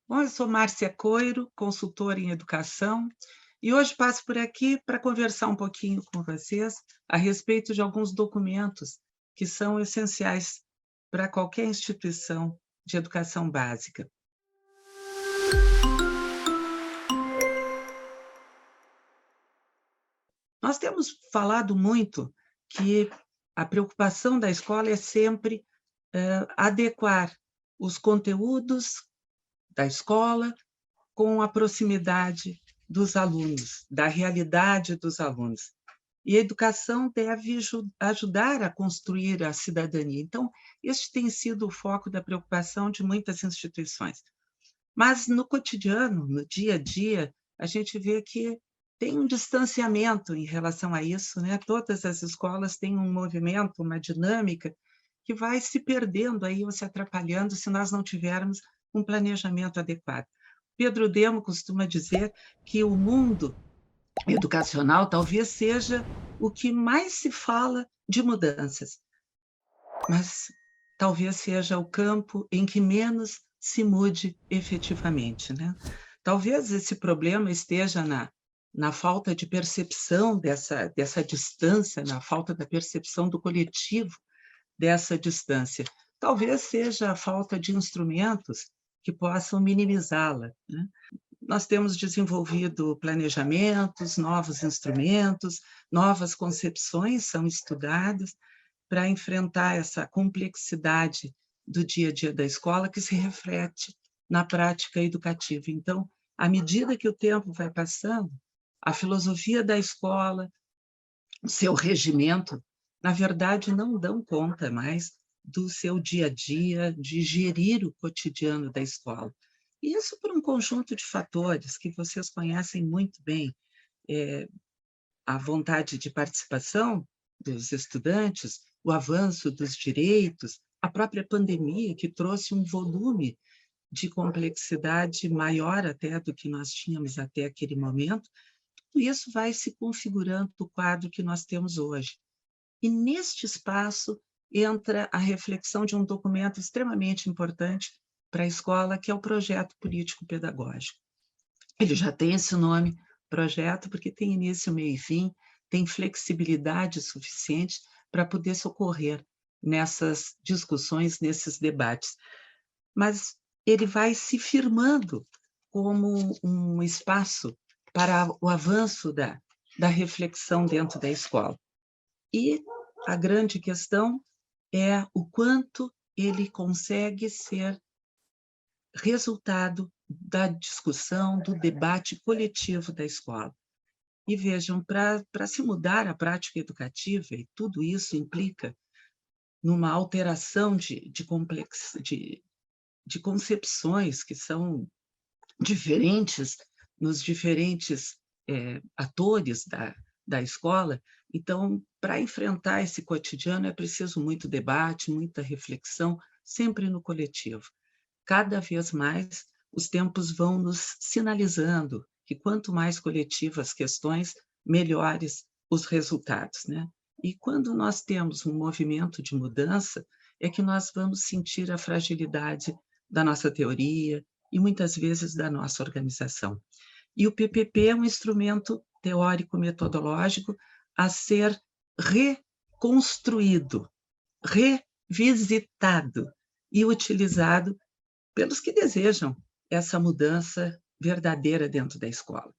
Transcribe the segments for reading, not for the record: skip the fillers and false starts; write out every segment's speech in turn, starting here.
Bom, eu sou Márcia Coiro, consultora em educação, e hoje passo por aqui para conversar um pouquinho com vocês a respeito de alguns documentos que são essenciais para qualquer instituição de educação básica. Nós temos falado muito que a preocupação da escola é sempre adequar os conteúdos da escola com a proximidade dos alunos, da realidade dos alunos. E a educação deve ajudar a construir a cidadania. Então, este tem sido o foco da preocupação de muitas instituições. Mas no cotidiano, no dia a dia, a gente vê que tem um distanciamento em relação a isso, né? Todas as escolas têm um movimento, uma dinâmica que vai se perdendo aí ou se atrapalhando se nós não tivermos um planejamento adequado. Pedro Demo costuma dizer que o mundo educacional talvez seja o que mais se fala de mudanças, mas talvez seja o campo em que menos se mude efetivamente, né? Talvez esse problema esteja na falta de percepção dessa distância, na falta da percepção do coletivo dessa distância. Talvez seja a falta de instrumentos que possam minimizá-la, né? Nós temos desenvolvido planejamentos, novos instrumentos, novas concepções são estudadas para enfrentar essa complexidade do dia a dia da escola que se reflete na prática educativa. Então, à medida que o tempo vai passando, a filosofia da escola, o seu regimento, na verdade, não dão conta mais do seu dia a dia, de gerir o cotidiano da escola. E isso por um conjunto de fatores que vocês conhecem muito bem. É, a vontade de participação dos estudantes, o avanço dos direitos, a própria pandemia, que trouxe um volume de complexidade maior até do que nós tínhamos até aquele momento, tudo isso vai se configurando o quadro que nós temos hoje. E neste espaço entra a reflexão de um documento extremamente importante para a escola, que é o projeto político-pedagógico. Ele já tem esse nome, projeto, porque tem início, meio e fim, tem flexibilidade suficiente para poder socorrer nessas discussões, nesses debates. Mas ele vai se firmando como um espaço para o avanço da reflexão dentro da escola. E a grande questão é o quanto ele consegue ser resultado da discussão, do debate coletivo da escola. E vejam, para se mudar a prática educativa, e tudo isso implica numa alteração de concepções que são diferentes nos diferentes atores da escola. Então, para enfrentar esse cotidiano, é preciso muito debate, muita reflexão, sempre no coletivo. Cada vez mais, os tempos vão nos sinalizando que quanto mais coletivas as questões, melhores os resultados, né? E quando nós temos um movimento de mudança, é que nós vamos sentir a fragilidade da nossa teoria e muitas vezes da nossa organização. E o PPP é um instrumento teórico-metodológico a ser reconstruído, revisitado e utilizado pelos que desejam essa mudança verdadeira dentro da escola.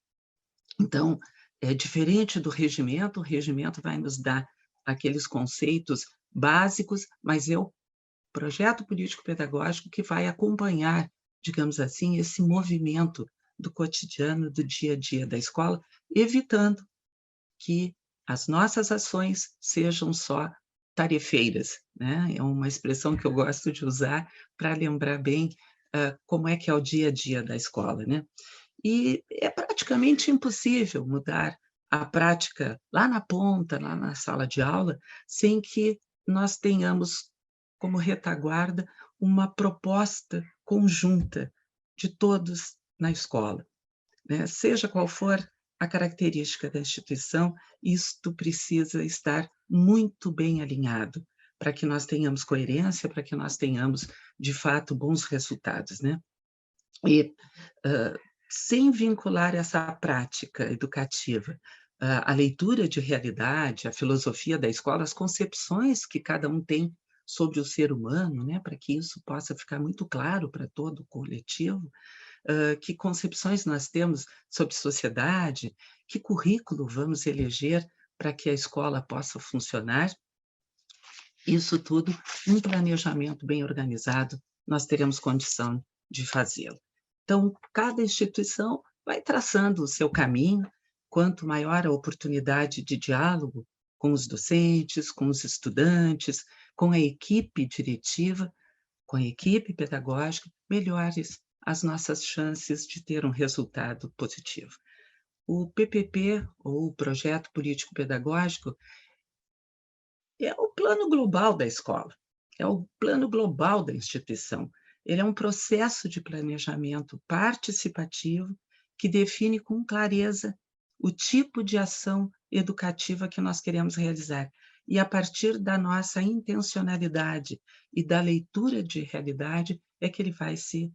Então, é diferente do regimento, o regimento vai nos dar aqueles conceitos básicos, mas é o projeto político-pedagógico que vai acompanhar, digamos assim, esse movimento do cotidiano, do dia a dia da escola, evitando que as nossas ações sejam só tarefeiras, né? É uma expressão que eu gosto de usar para lembrar bem como é que é o dia a dia da escola, né? E é praticamente impossível mudar a prática lá na ponta, lá na sala de aula, sem que nós tenhamos como retaguarda uma proposta conjunta de todos na escola, né? Seja qual for a característica da instituição, isto precisa estar muito bem alinhado para que nós tenhamos coerência, para que nós tenhamos, de fato, bons resultados, né? E, sem vincular essa prática educativa, a leitura de realidade, a filosofia da escola, as concepções que cada um tem sobre o ser humano, né, para que isso possa ficar muito claro para todo o coletivo, que concepções nós temos sobre sociedade, que currículo vamos eleger para que a escola possa funcionar. Isso tudo, um planejamento bem organizado, nós teremos condição de fazê-lo. Então, cada instituição vai traçando o seu caminho, quanto maior a oportunidade de diálogo com os docentes, com os estudantes, com a equipe diretiva, com a equipe pedagógica, melhores as nossas chances de ter um resultado positivo. O PPP, ou o Projeto Político Pedagógico, é o plano global da escola, é o plano global da instituição. Ele é um processo de planejamento participativo que define com clareza o tipo de ação educativa que nós queremos realizar. E a partir da nossa intencionalidade e da leitura de realidade é que ele vai se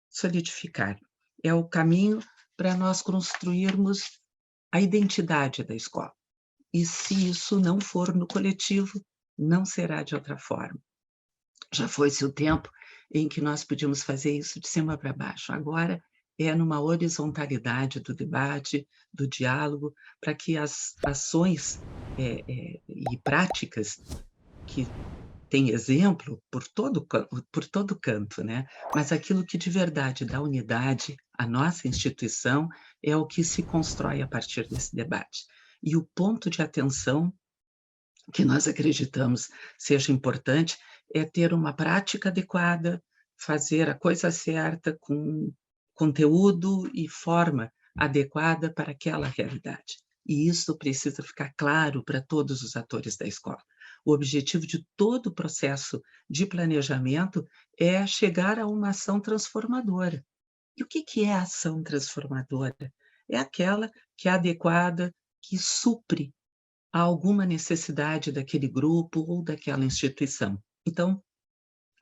solidificar. É o caminho para nós construirmos a identidade da escola. E se isso não for no coletivo, não será de outra forma. Já foi-se o tempo em que nós podíamos fazer isso de cima para baixo. Agora é numa horizontalidade do debate, do diálogo, para que as ações e práticas que têm exemplo por todo canto, né? Mas aquilo que de verdade dá unidade à nossa instituição é o que se constrói a partir desse debate. E o ponto de atenção que nós acreditamos seja importante é ter uma prática adequada, fazer a coisa certa com conteúdo e forma adequada para aquela realidade. E isso precisa ficar claro para todos os atores da escola. O objetivo de todo o processo de planejamento é chegar a uma ação transformadora. E o que é a ação transformadora? É aquela que é adequada, que supre a alguma necessidade daquele grupo ou daquela instituição. Então,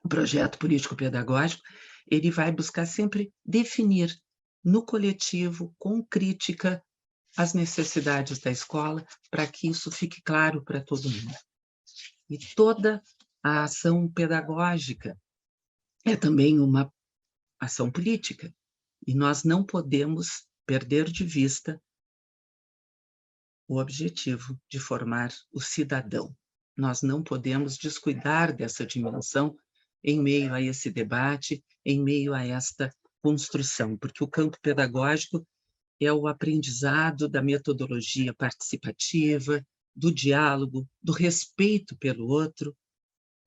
o projeto político-pedagógico, ele vai buscar sempre definir no coletivo, com crítica, as necessidades da escola, para que isso fique claro para todo mundo. E toda a ação pedagógica é também uma ação política, e nós não podemos perder de vista o objetivo de formar o cidadão. Nós não podemos descuidar dessa dimensão em meio a esse debate, em meio a esta construção, porque o campo pedagógico é o aprendizado da metodologia participativa, do diálogo, do respeito pelo outro,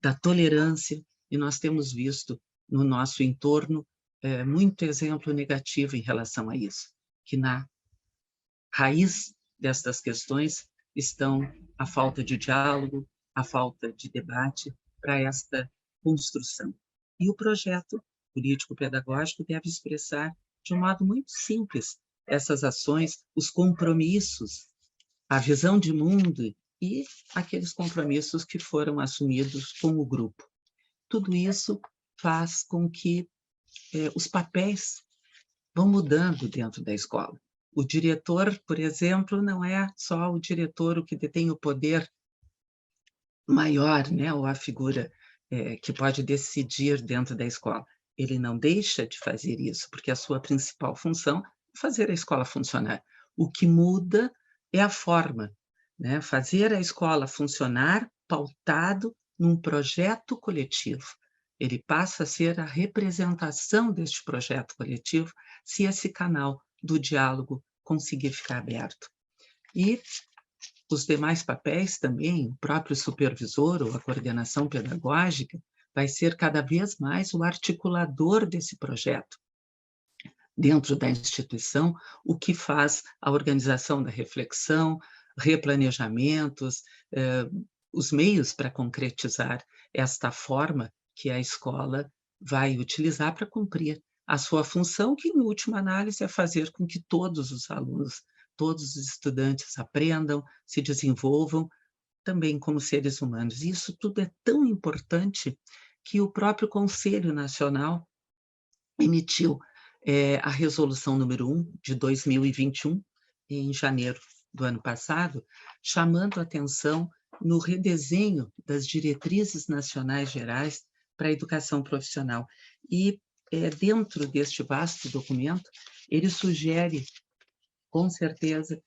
da tolerância, e nós temos visto no nosso entorno muito exemplo negativo em relação a isso, que na raiz destas questões estão a falta de diálogo, a falta de debate para esta construção. E o projeto político-pedagógico deve expressar de um modo muito simples essas ações, os compromissos, a visão de mundo e aqueles compromissos que foram assumidos com o grupo. Tudo isso faz com que os papéis vão mudando dentro da escola. O diretor, por exemplo, não é só o diretor o que detém o poder maior, né, ou a figura que pode decidir dentro da escola. Ele não deixa de fazer isso, porque a sua principal função é fazer a escola funcionar. O que muda é a forma, né? Fazer a escola funcionar pautado num projeto coletivo. Ele passa a ser a representação deste projeto coletivo se esse canal do diálogo conseguir ficar aberto. E os demais papéis também, o próprio supervisor ou a coordenação pedagógica, vai ser cada vez mais o articulador desse projeto dentro da instituição, o que faz a organização da reflexão, replanejamentos, os meios para concretizar esta forma que a escola vai utilizar para cumprir a sua função, que, em última análise, é fazer com que todos os alunos, todos os estudantes aprendam, se desenvolvam, também como seres humanos. E isso tudo é tão importante que o próprio Conselho Nacional emitiu a resolução número 1 de 2021, em janeiro do ano passado, chamando a atenção no redesenho das diretrizes nacionais gerais para a educação profissional. E, dentro deste vasto documento, ele sugere, com certeza,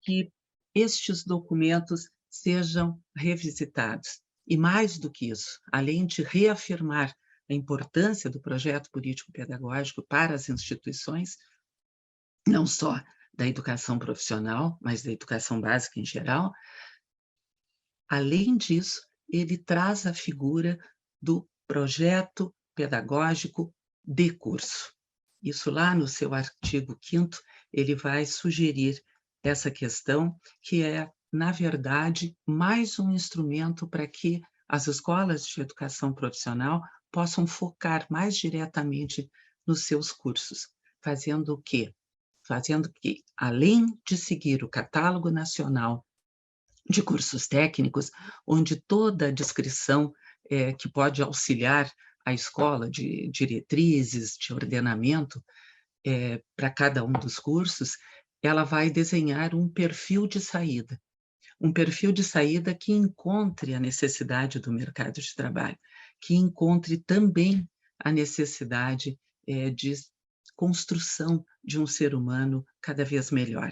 que estes documentos sejam revisitados. E mais do que isso, além de reafirmar a importância do projeto político-pedagógico para as instituições, não só da educação profissional, mas da educação básica em geral, além disso, ele traz a figura do projeto pedagógico de curso. Isso lá no seu artigo 5º, ele vai sugerir essa questão, que é, na verdade, mais um instrumento para que as escolas de educação profissional possam focar mais diretamente nos seus cursos, fazendo o quê? Fazendo que, além de seguir o catálogo nacional de cursos técnicos, onde toda a descrição que pode auxiliar a escola de diretrizes, de ordenamento, para cada um dos cursos, ela vai desenhar um perfil de saída. Um perfil de saída que encontre a necessidade do mercado de trabalho, que encontre também a necessidade de construção de um ser humano cada vez melhor.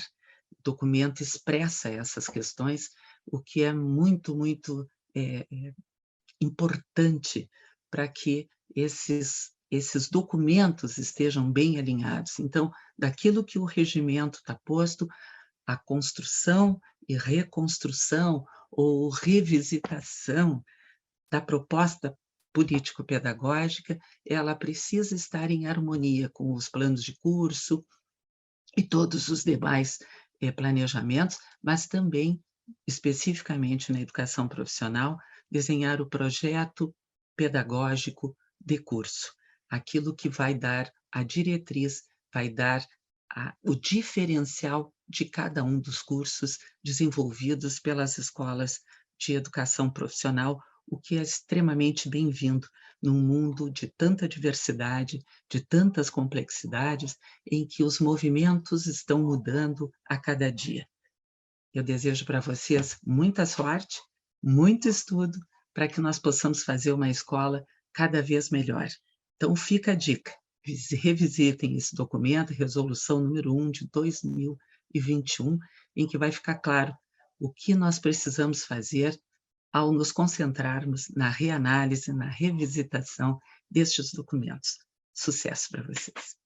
O documento expressa essas questões, o que é muito, muito importante para que esses documentos estejam bem alinhados. Então, daquilo que o regimento está posto, a construção e reconstrução ou revisitação da proposta político-pedagógica, ela precisa estar em harmonia com os planos de curso e todos os demais planejamentos, mas também, especificamente na educação profissional, desenhar o projeto pedagógico de curso, aquilo que vai dar a diretriz, vai dar o diferencial de cada um dos cursos desenvolvidos pelas escolas de educação profissional, o que é extremamente bem-vindo num mundo de tanta diversidade, de tantas complexidades, em que os movimentos estão mudando a cada dia. Eu desejo para vocês muita sorte, muito estudo, para que nós possamos fazer uma escola cada vez melhor. Então, fica a dica, revisitem esse documento, resolução número 1 de 2021, em que vai ficar claro o que nós precisamos fazer ao nos concentrarmos na reanálise, na revisitação destes documentos. Sucesso para vocês!